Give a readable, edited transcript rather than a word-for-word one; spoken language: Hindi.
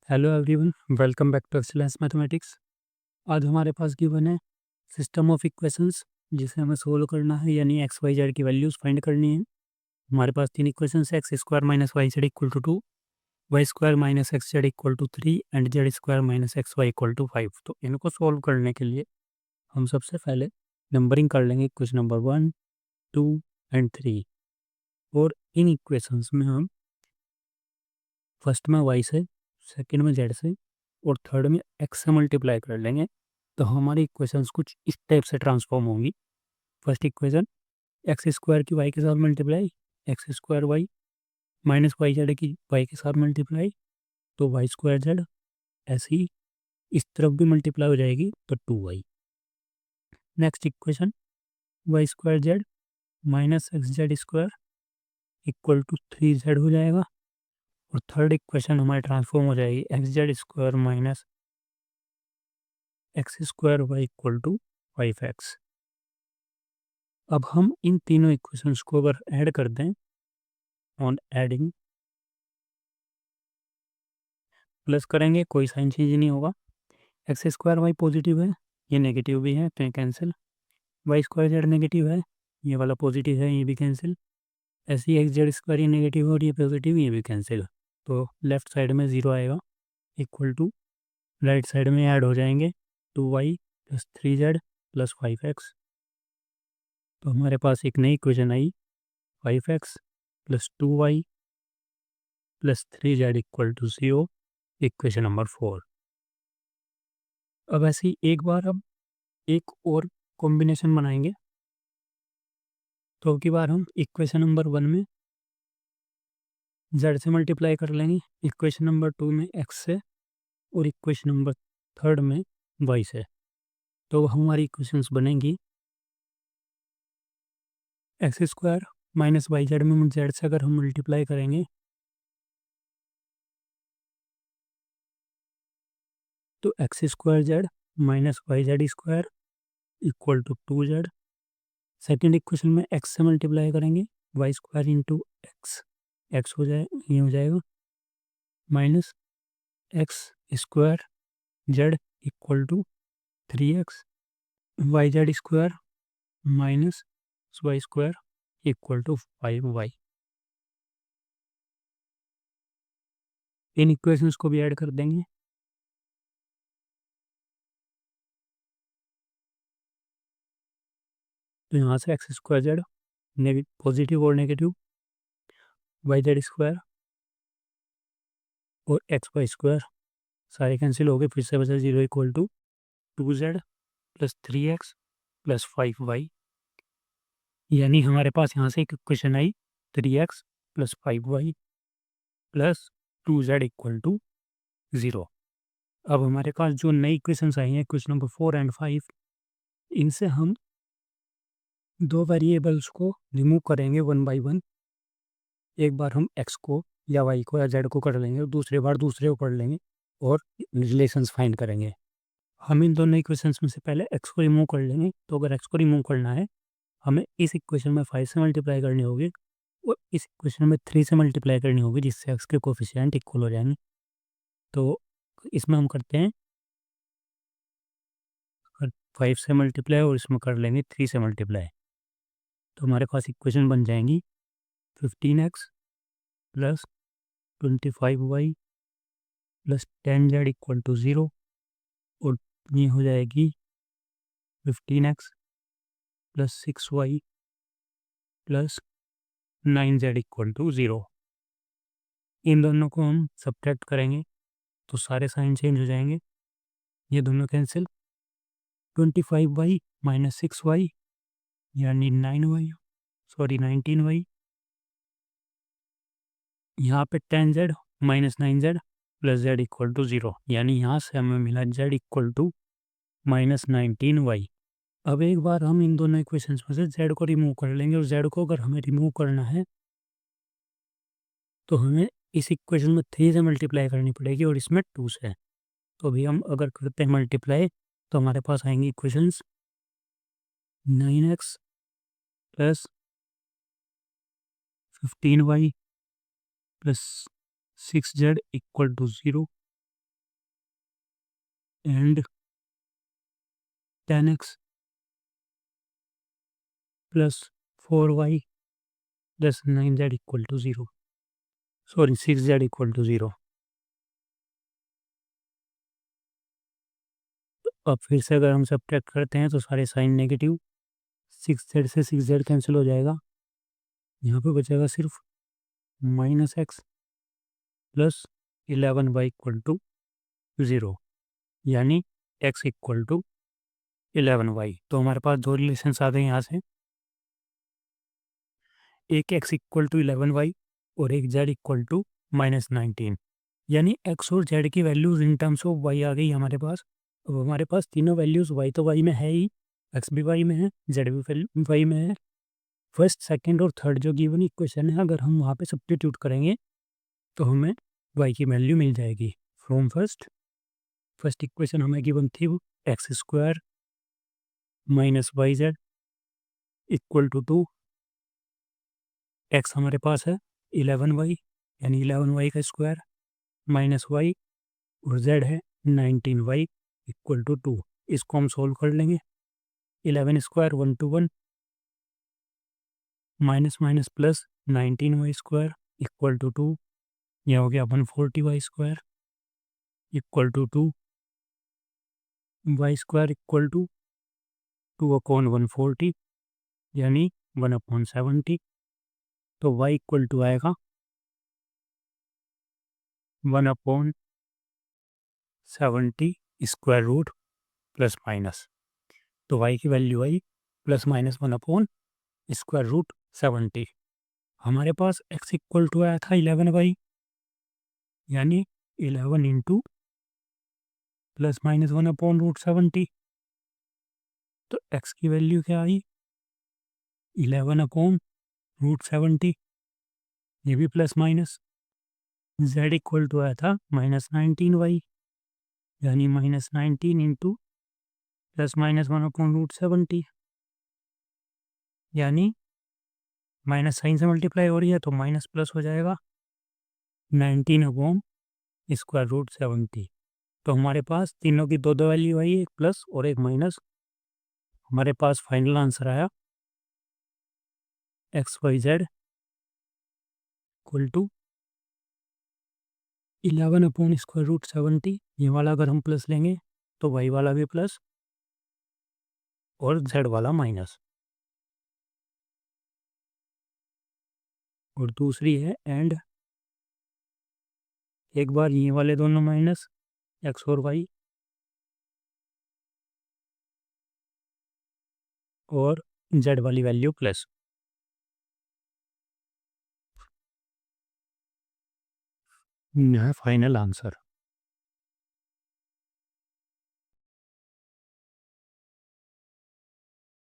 Hello everyone, welcome back to Excellence Mathematics. आज हमारे पास गिवन है सिस्टम ऑफ इक्वेशंस जिसे हमें सोल्व करना है, यानी एक्स वाई जेड की वैल्यूज़ फाइंड करनी है। हमारे पास तीन इक्वेशंस है, x square minus y z equal to 2, y square minus x z equal to 3 and z square minus x y equal to 5। तो इनको सोल्व करने के लिए हम सबसे पहले नंबरिंग कर लेंगे इक्वेशन नंबर 1, 2 एंड 3। और इन इक्वेशंस में हम फर्स्ट में वाई से, सेकेंड में जेड से और थर्ड में एक्स से मल्टीप्लाई कर लेंगे। तो हमारी इक्वेशंस कुछ इस टाइप से ट्रांसफॉर्म होंगी। फर्स्ट इक्वेशन एक्स स्क्वायर की वाई के साथ multiply, x square y minus y z की वाई के साथ मल्टीप्लाई, तो वाई स्क्वायर जेड। ऐसे ही इस तरफ भी मल्टीप्लाई हो जाएगी तो 2y। Next equation y square z minus x z square equal to 3z हो जाएगा। और थर्ड इक्वेशन हमारी ट्रांसफॉर्म हो जाएगी x z square minus x square y equal to 5x। अब हम इन तीनों इक्वेशंस को अगर ऐड कर दें, ऑन एडिंग प्लस करेंगे, कोई साइन चेंज नहीं होगा। एक्स स्क्वायर वाई पॉजिटिव है, ये नेगेटिव भी है तो ये cancel. Y square z negative है, ये वाला पॉजिटिव है, ये भी कैंसिल। ऐसे ही एक्स जेड स्क्वायर ये नेगेटिव और ये पॉजिटिव, ये भी कैंसिल। तो लेफ्ट साइड में 0 आएगा इक्वल टू, राइट साइड में ऐड हो जाएंगे 2y plus 3z plus 5x। तो हमारे पास एक नई इक्वेशन आई 5x plus 2y plus 3z equal to 0, equation number 4। अब ऐसे ही एक बार अब एक और कॉम्बिनेशन बनाएंगे। तो अब की बार हम इक्वेशन नंबर 1 में z से मल्टीप्लाई कर लेंगे, इक्वेशन नंबर 2 में x से और इक्वेशन नंबर 3 में y से। तो हमारी इक्वेशंस बनेंगी x square minus y Z में जेड से अगर हम मल्टीप्लाई करेंगे तो x square z minus y Z square equal to 2z। Second equation में एक्स से मल्टीप्लाई करेंगे, Y square into x, x हो जाए ये हो जाएगा minus x square Z equal to 3x, Y Z square minus Y square equal to 5y। In equations को भी ऐड कर देंगे। तो यहाँ से एक्स स्क्वायर जेड पॉजिटिव और नेगेटिव, वाई जेड स्क्वायर और एक्स वाई स्क्वायर सारे कैंसिल हो गए, फिर से बचा 0 equal to 2z plus 3x plus 5y। यानी हमारे पास यहाँ से एक इक्वेशन आई 3x plus 5y plus 2z equal to 0। अब हमारे पास जो नई इक्वेशंस आई हैं क्वेश्चन नंबर 4 एंड 5, इनसे हम दो वेरिएबल्स को रिमूव करेंगे वन बाय वन। एक बार हम x को या y को या z को कर लेंगे और दूसरी बार दूसरे को कर लेंगे और रिलेशंस फाइंड करेंगे। हम इन दोनों इक्वेशंस में से पहले x को रिमूव कर लेंगे। तो अगर x को रिमूव करना है, हमें इस इक्वेशन में 5 से मल्टीप्लाई करनी होगी और इस इक्वेशन में 3 से मल्टीप्लाई करनी होगी, जिससे x के कोफिशिएंट इक्वल हो जाएंगे। तो इसमें हम करते हैं 5 से मल्टीप्लाई और इसमें कर लेंगे 3 से मल्टीप्लाई। तो हमारे पास इक्वेशन बन जाएंगी 15x plus 25y plus 10z equal to 0। और ये हो जाएगी 15x plus 6y plus 9z equal to 0। इन दोनों को हम सब्ट्रैक्ट करेंगे तो सारे साइन चेंज हो जाएंगे, ये दोनों कैंसिल। 25y माइनस 6y यानी 9y, सॉरी 19y। यहाँ पे 10z minus 9z plus z equal to 0, यानी यहाँ से हमें मिला z equal to minus 19y। अब एक बार हम इन दोनों इक्वेशंस में से z को रिमूव कर लेंगे और z को अगर हमें रिमूव करना है तो हमें इस इक्वेशन में 3 से मल्टीप्लाई करनी पड़ेगी और इसमें 2 से। तो अभी हम अगर करते हैं मल्टीप्लाई तो हमारे पास आएंगी equations 9x plus 15y plus 6z equal to 0। And 10x plus 4y plus 9z equal to 0, sorry 6z equal to 0। अब फिर से अगर हम सब्ट्रैक्ट करते हैं तो सारे साइन नेगेटिव, 6z से 6z कैंसिल हो जाएगा, यहाँ पे बचेगा सिर्फ -x plus 11y equal to 0, यानी x इक्वल टू 11y। तो हमारे पास दो रिलेशंस आ गए यहाँ से, एक x इक्वल टू 11y और एक z इक्वल टू -19, यानी x और z की values in terms of y आ गई हमारे पास। अब हमारे पास तीनों वैल्यूज y तो y में है ही, x भी y में है, z भी y में है। फर्स्ट, सेकंड और थर्ड जो गिवन इक्वेशन है, अगर हम वहाँ पे सब्स्टिट्यूट करेंगे तो हमें y की वैल्यू मिल जाएगी। फ्रॉम फर्स्ट इक्वेशन हमें गिवन थी x square minus y z equal to 2, x हमारे पास है 11y यानी 11y का स्क्वायर माइनस वाई और z है 19y इक्वल टू 2। इसको हम सोल्व कर लेंगे। 11 square 1 to 1, minus minus plus 19y square equal to 2, यह हो गया 140y square equal to 2, y square equal to 2/140 यानी 1/70। तो y इक्वल टू आएगा 1/70 स्क्वायर रूट प्लस माइनस। तो y की वैल्यू आई प्लस माइनस 1/√70। हमारे पास x इक्वल टू आया था 11y, यानी 11 इंटू प्लस माइनस 1/√70। तो x की वैल्यू क्या आई 11/√70, ये भी plus minus. z equal to आया था -19y, यानी -19 इंटू प्लस माइनस 1/√70, यानी माइनस साइन से मल्टीप्लाई हो रही है तो माइनस प्लस हो जाएगा 19/√70। तो हमारे पास तीनों की दो दो वैल्यू आई, एक प्लस और एक माइनस। हमारे पास फाइनल आंसर आया XYZ इक्वल टू 11/√70। ये वाला अगर हम प्लस लेंगे तो y वाला भी प्लस और z वाला माइनस। और दूसरी है एंड, एक बार ये वाले दोनों माइनस x और y और z वाली वैल्यू प्लस। यह है फाइनल आंसर।